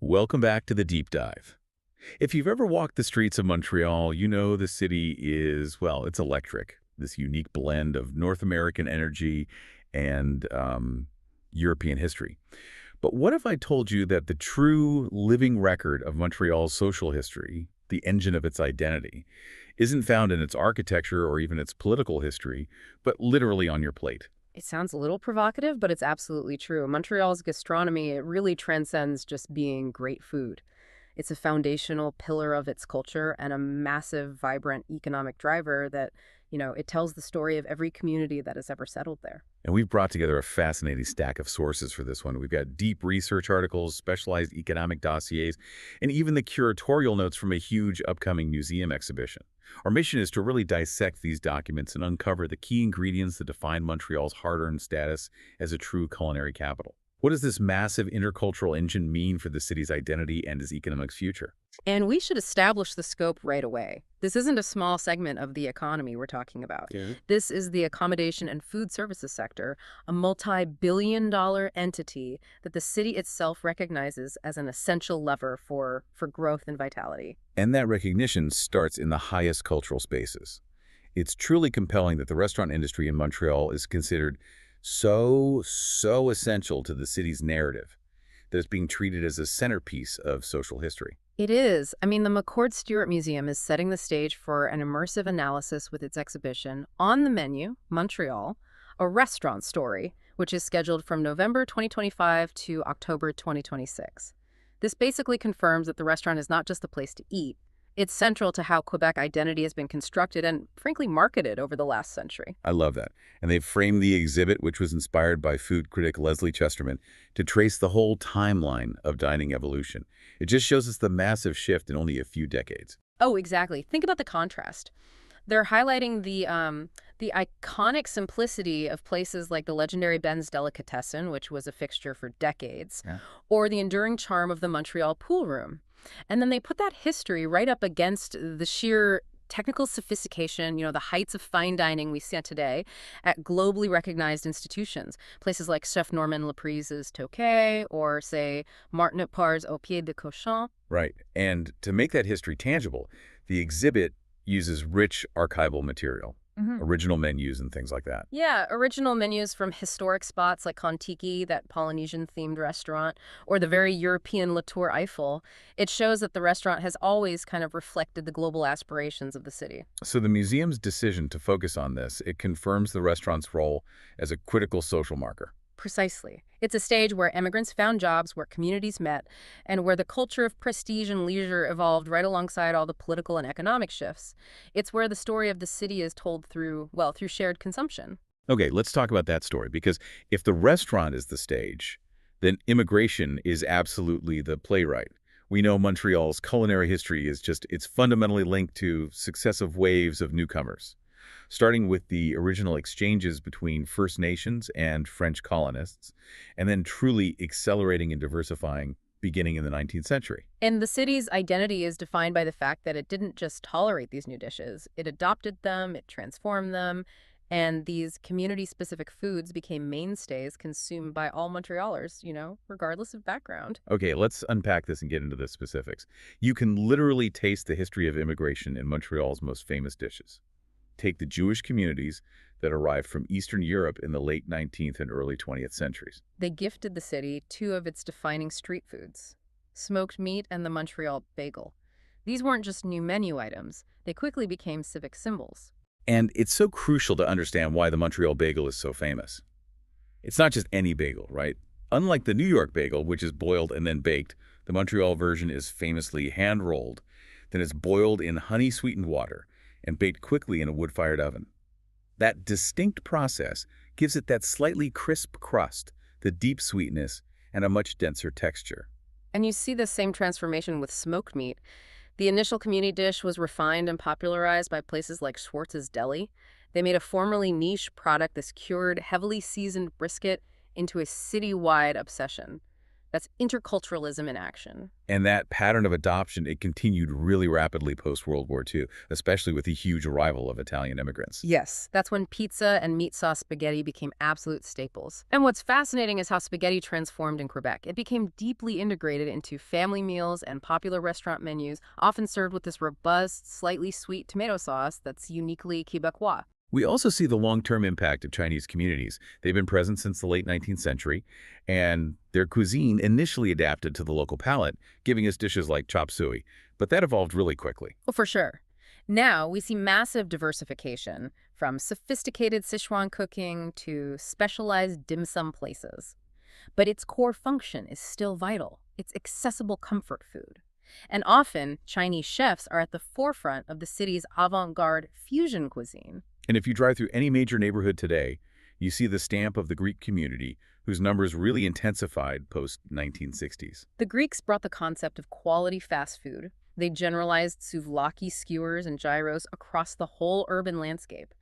Welcome back to the Deep Dive. If you've ever walked the streets of Montreal, you know the city is, well, it's electric. This unique blend of North American energy and European history. But what if I told you that the true living record of Montreal's social history, the engine of its identity, isn't found in its architecture or even its political history, but literally on your plate? It sounds a little provocative, but it's absolutely true. Montreal's gastronomy, it really transcends just being great food. It's a foundational pillar of its culture and a massive, vibrant economic driver that, it tells the story of every community that has ever settled there. And we've brought together a fascinating stack of sources for this one. We've got deep research articles, specialized economic dossiers, and even the curatorial notes from a huge upcoming museum exhibition. Our mission is to really dissect these documents and uncover the key ingredients that define Montreal's hard-earned status as a true culinary capital. What does this massive intercultural engine mean for the city's identity and its economic future? And we should establish the scope right away. This isn't a small segment of the economy we're talking about. Yeah. This is the accommodation and food services sector, a multi-billion-dollar entity that the city itself recognizes as an essential lever for growth and vitality. And that recognition starts in the highest cultural spaces. It's truly compelling that the restaurant industry in Montreal is considered so essential to the city's narrative that it's being treated as a centerpiece of social history. It is. I mean, the McCord Stewart Museum is setting the stage for an immersive analysis with its exhibition On the Menu, Montreal, a restaurant story, which is scheduled from November 2025 to October 2026. This basically confirms that the restaurant is not just a place to eat. It's central to how Quebec identity has been constructed and, frankly, marketed over the last century. I love that. And they've framed the exhibit, which was inspired by food critic Leslie Chesterman, to trace the whole timeline of dining evolution. It just shows us the massive shift in only a few decades. Oh, exactly. Think about the contrast. They're highlighting the iconic simplicity of places like the legendary Ben's Delicatessen, which was a fixture for decades, or the enduring charm of the Montreal pool room. And then they put that history right up against the sheer technical sophistication, the heights of fine dining we see today at globally recognized institutions. Places like Chef Norman Leprise's Tokay or, say, Martin Parr's Au Pied de Cochon. Right. And to make that history tangible, the exhibit uses rich archival material. Original menus and things like that. Yeah, original menus from historic spots like Kontiki, that Polynesian-themed restaurant, or the very European La Tour Eiffel. It shows that the restaurant has always kind of reflected the global aspirations of the city. So the museum's decision to focus on this, it confirms the restaurant's role as a critical social marker. Precisely. It's a stage where immigrants found jobs, where communities met, and where the culture of prestige and leisure evolved right alongside all the political and economic shifts. It's where the story of the city is told through shared consumption. Okay, let's talk about that story, because if the restaurant is the stage, then immigration is absolutely the playwright. We know Montreal's culinary history it's fundamentally linked to successive waves of newcomers, starting with the original exchanges between First Nations and French colonists, and then truly accelerating and diversifying beginning in the 19th century. And the city's identity is defined by the fact that it didn't just tolerate these new dishes. It adopted them, it transformed them, and these community-specific foods became mainstays consumed by all Montrealers, regardless of background. Okay, let's unpack this and get into the specifics. You can literally taste the history of immigration in Montreal's most famous dishes. Take the Jewish communities that arrived from Eastern Europe in the late 19th and early 20th centuries. They gifted the city two of its defining street foods, smoked meat and the Montreal bagel. These weren't just new menu items. They quickly became civic symbols. And it's so crucial to understand why the Montreal bagel is so famous. It's not just any bagel, right? Unlike the New York bagel, which is boiled and then baked, the Montreal version is famously hand-rolled, then it's boiled in honey-sweetened water and baked quickly in a wood-fired oven. That distinct process gives it that slightly crisp crust, the deep sweetness, and a much denser texture. And you see the same transformation with smoked meat. The initial community dish was refined and popularized by places like Schwartz's Deli. They made a formerly niche product, this cured, heavily seasoned brisket, into a citywide obsession. That's interculturalism in action. And that pattern of adoption, it continued really rapidly post-World War II, especially with the huge arrival of Italian immigrants. Yes, that's when pizza and meat sauce spaghetti became absolute staples. And what's fascinating is how spaghetti transformed in Quebec. It became deeply integrated into family meals and popular restaurant menus, often served with this robust, slightly sweet tomato sauce that's uniquely Quebecois. We also see the long-term impact of Chinese communities. They've been present since the late 19th century, and their cuisine initially adapted to the local palate, giving us dishes like chop suey. But that evolved really quickly. Well, for sure. Now, we see massive diversification, from sophisticated Sichuan cooking to specialized dim sum places. But its core function is still vital. It's accessible comfort food. And often, Chinese chefs are at the forefront of the city's avant-garde fusion cuisine. And if you drive through any major neighborhood today, you see the stamp of the Greek community, whose numbers really intensified post-1960s. The Greeks brought the concept of quality fast food. They generalized souvlaki skewers and gyros across the whole urban landscape.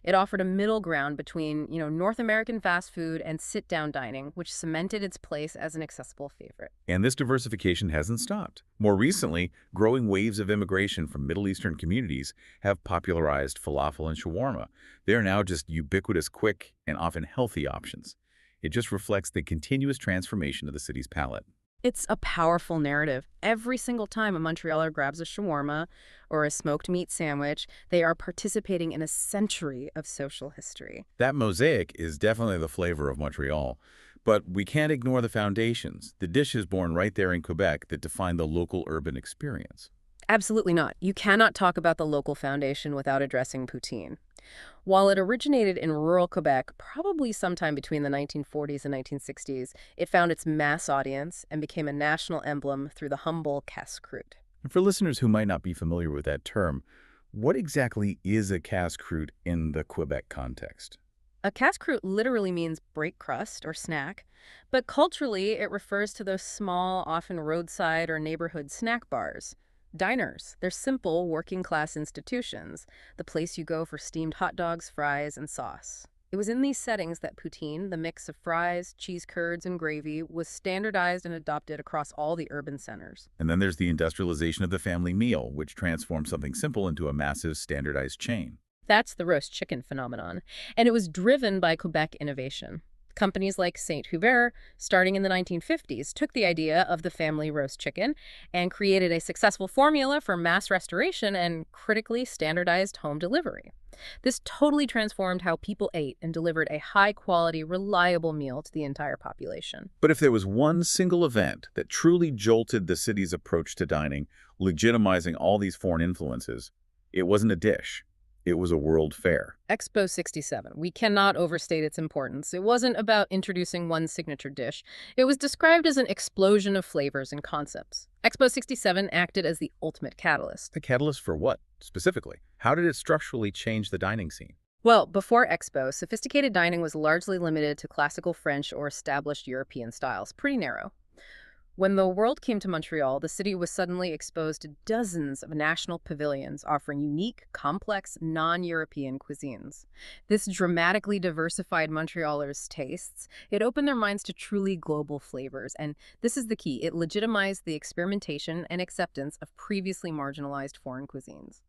It offered a middle ground between, North American fast food and sit-down dining, which cemented its place as an accessible favorite. And this diversification hasn't stopped. More recently, growing waves of immigration from Middle Eastern communities have popularized falafel and shawarma. They are now just ubiquitous, quick, and often healthy options. It just reflects the continuous transformation of the city's palate. It's a powerful narrative. Every single time a Montrealer grabs a shawarma or a smoked meat sandwich, they are participating in a century of social history. That mosaic is definitely the flavor of Montreal. But we can't ignore the foundations, the dishes born right there in Quebec that define the local urban experience. Absolutely not. You cannot talk about the local foundation without addressing poutine. While it originated in rural Quebec, probably sometime between the 1940s and 1960s, it found its mass audience and became a national emblem through the humble casse-croûte. And for listeners who might not be familiar with that term, what exactly is a casse-croûte in the Quebec context? A casse-croûte literally means break crust or snack, but culturally it refers to those small, often roadside or neighborhood snack bars. Diners, they're simple, working-class institutions, the place you go for steamed hot dogs, fries, and sauce. It was in these settings that poutine, the mix of fries, cheese curds, and gravy, was standardized and adopted across all the urban centers. And then there's the industrialization of the family meal, which transformed something simple into a massive standardized chain. That's the roast chicken phenomenon, and it was driven by Quebec innovation. Companies like St. Hubert, starting in the 1950s, took the idea of the family roast chicken and created a successful formula for mass restoration and critically standardized home delivery. This totally transformed how people ate and delivered a high-quality, reliable meal to the entire population. But if there was one single event that truly jolted the city's approach to dining, legitimizing all these foreign influences, it wasn't a dish. It was a world fair. Expo 67. We cannot overstate its importance. It wasn't about introducing one signature dish. It was described as an explosion of flavors and concepts. Expo 67 acted as the ultimate catalyst. The catalyst for what, specifically? How did it structurally change the dining scene? Well, before Expo, sophisticated dining was largely limited to classical French or established European styles, pretty narrow. When the world came to Montreal, the city was suddenly exposed to dozens of national pavilions offering unique, complex, non-European cuisines. This dramatically diversified Montrealers' tastes. It opened their minds to truly global flavors, and this is the key. It legitimized the experimentation and acceptance of previously marginalized foreign cuisines.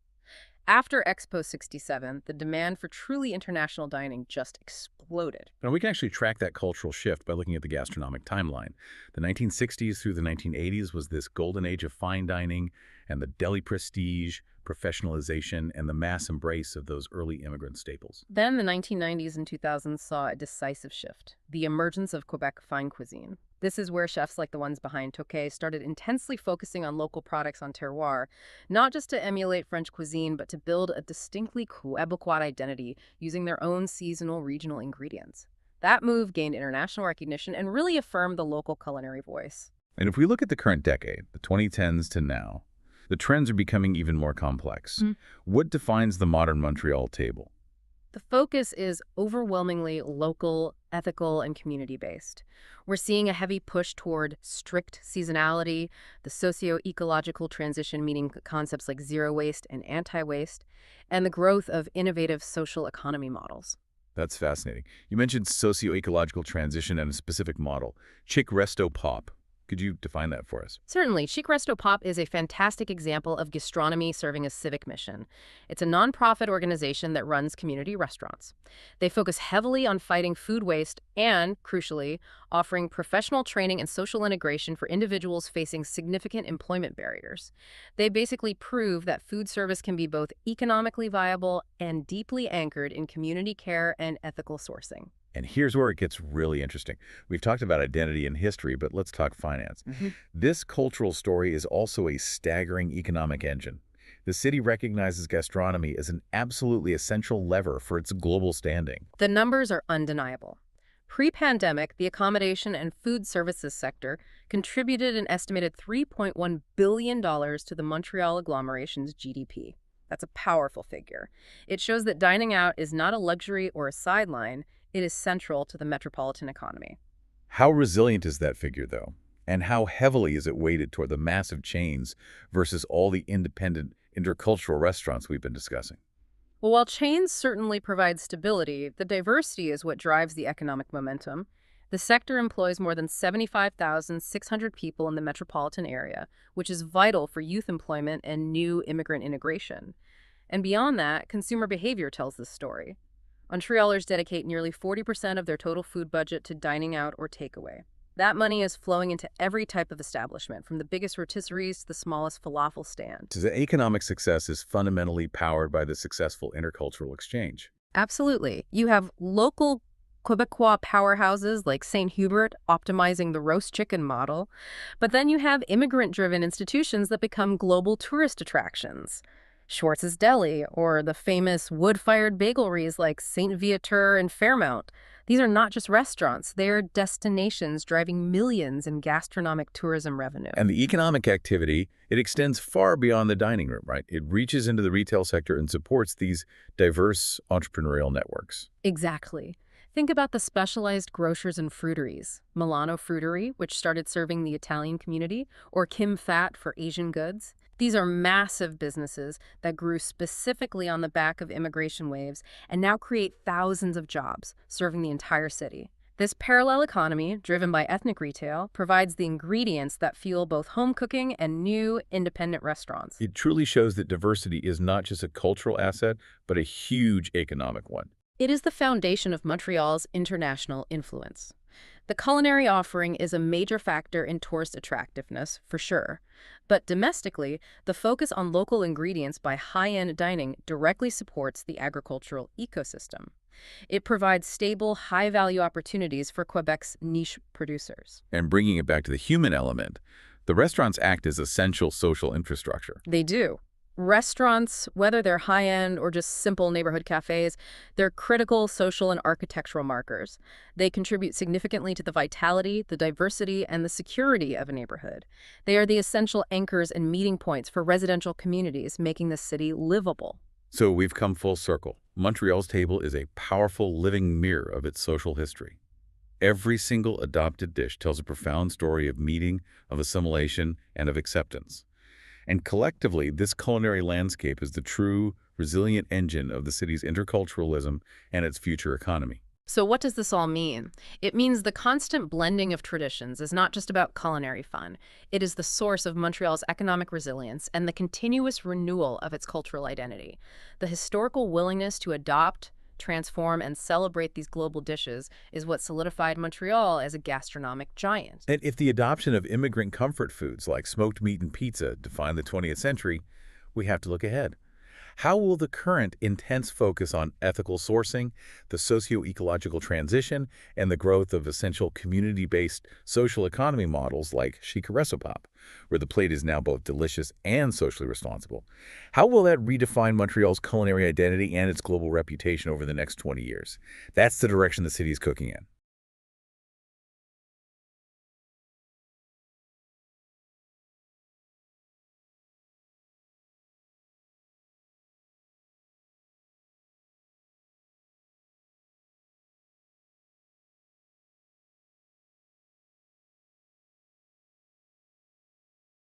After Expo 67, the demand for truly international dining just exploded. Now, we can actually track that cultural shift by looking at the gastronomic timeline. The 1960s through the 1980s was this golden age of fine dining and the deli prestige, professionalization, and the mass embrace of those early immigrant staples. Then the 1990s and 2000s saw a decisive shift, the emergence of Quebec fine cuisine. This is where chefs like the ones behind Tokay started intensely focusing on local products on terroir, not just to emulate French cuisine, but to build a distinctly Quebecois identity using their own seasonal regional ingredients. That move gained international recognition and really affirmed the local culinary voice. And if we look at the current decade, the 2010s to now, the trends are becoming even more complex. What defines the modern Montreal table? The focus is overwhelmingly local, ethical, and community-based. We're seeing a heavy push toward strict seasonality, the socio-ecological transition, meaning concepts like zero waste and anti-waste, and the growth of innovative social economy models. That's fascinating. You mentioned socio-ecological transition and a specific model, Chick Resto Pop. Could you define that for us? Certainly, Chic Resto Pop is a fantastic example of gastronomy serving a civic mission. It's a nonprofit organization that runs community restaurants. They focus heavily on fighting food waste and, crucially, offering professional training and social integration for individuals facing significant employment barriers. They basically prove that food service can be both economically viable and deeply anchored in community care and ethical sourcing. And here's where it gets really interesting. We've talked about identity and history, but let's talk finance. Mm-hmm. This cultural story is also a staggering economic engine. The city recognizes gastronomy as an absolutely essential lever for its global standing. The numbers are undeniable. Pre-pandemic, the accommodation and food services sector contributed an estimated $3.1 billion to the Montreal agglomeration's GDP. That's a powerful figure. It shows that dining out is not a luxury or a sideline. It is central to the metropolitan economy. How resilient is that figure, though? And how heavily is it weighted toward the massive chains versus all the independent intercultural restaurants we've been discussing? Well, while chains certainly provide stability, the diversity is what drives the economic momentum. The sector employs more than 75,600 people in the metropolitan area, which is vital for youth employment and new immigrant integration. And beyond that, consumer behavior tells this story. Montrealers dedicate nearly 40% of their total food budget to dining out or takeaway. That money is flowing into every type of establishment, from the biggest rotisseries to the smallest falafel stand. So the economic success is fundamentally powered by the successful intercultural exchange. Absolutely. You have local Quebecois powerhouses like St. Hubert optimizing the roast chicken model, but then you have immigrant-driven institutions that become global tourist attractions. Schwartz's Deli, or the famous wood-fired bagelries like St. Viateur and Fairmount. These are not just restaurants, they are destinations driving millions in gastronomic tourism revenue. And the economic activity, it extends far beyond the dining room, right? It reaches into the retail sector and supports these diverse entrepreneurial networks. Exactly. Think about the specialized grocers and fruiteries. Milano Fruitery, which started serving the Italian community, or Kim Fat for Asian goods. These are massive businesses that grew specifically on the back of immigration waves and now create thousands of jobs, serving the entire city. This parallel economy, driven by ethnic retail, provides the ingredients that fuel both home cooking and new, independent restaurants. It truly shows that diversity is not just a cultural asset, but a huge economic one. It is the foundation of Montreal's international influence. The culinary offering is a major factor in tourist attractiveness, for sure. But domestically, the focus on local ingredients by high-end dining directly supports the agricultural ecosystem. It provides stable, high-value opportunities for Quebec's niche producers. And bringing it back to the human element, the restaurants act as essential social infrastructure. They do. Restaurants, whether they're high-end or just simple neighborhood cafes, they're critical social and architectural markers. They contribute significantly to the vitality, the diversity, and the security of a neighborhood. They are the essential anchors and meeting points for residential communities, making the city livable. So we've come full circle. Montreal's table is a powerful living mirror of its social history. Every single adopted dish tells a profound story of meeting, of assimilation, and of acceptance. And collectively, this culinary landscape is the true, resilient engine of the city's interculturalism and its future economy. So what does this all mean? It means the constant blending of traditions is not just about culinary fun. It is the source of Montreal's economic resilience and the continuous renewal of its cultural identity. The historical willingness to adopt, transform, and celebrate these global dishes is what solidified Montreal as a gastronomic giant. And if the adoption of immigrant comfort foods like smoked meat and pizza define the 20th century, we have to look ahead. How will the current intense focus on ethical sourcing, the socio-ecological transition, and the growth of essential community-based social economy models like Chic Resto Pop, where the plate is now both delicious and socially responsible, how will that redefine Montreal's culinary identity and its global reputation over the next 20 years? That's the direction the city is cooking in.